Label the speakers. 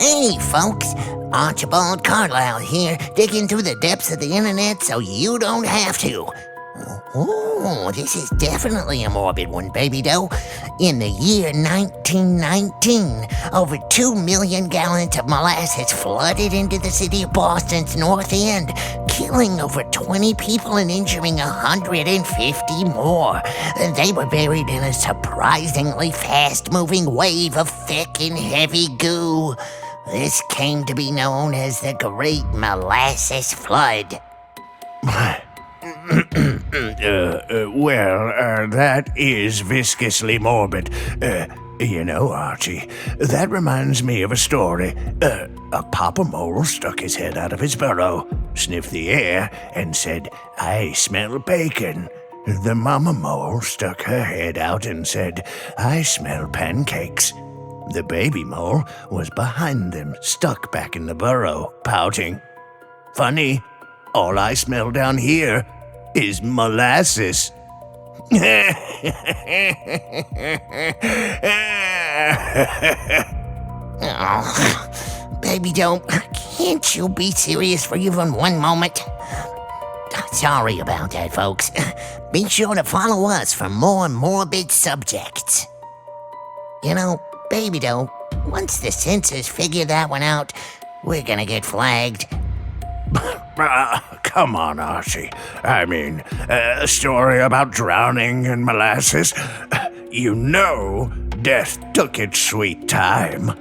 Speaker 1: Hey, folks. Archibald Carlisle here, digging through the depths of the internet so you don't have to. Oh, this is definitely a morbid one, baby doe. In the year 1919, over 2 million gallons of molasses flooded into the city of Boston's North End, killing over 20 people and injuring 150 more. They were buried in a surprisingly fast-moving wave of thick and heavy goo. This came to be known as the Great Molasses Flood.
Speaker 2: That is viscously morbid. Archie, that reminds me of a story. A papa mole stuck his head out of his burrow, sniffed the air, and said, "I smell bacon." The mama mole stuck her head out and said, "I smell pancakes." The baby mole was behind them, stuck back in the burrow, pouting. "Funny, all I smell down here is molasses."
Speaker 1: Oh, baby doe, can't you be serious for even one moment? Sorry about that, folks. Be sure to follow us for more morbid subjects. Baby doe, once the censors figure that one out, we're gonna get flagged.
Speaker 2: Come on, Archie. I mean, a story about drowning in molasses. Death took its sweet time.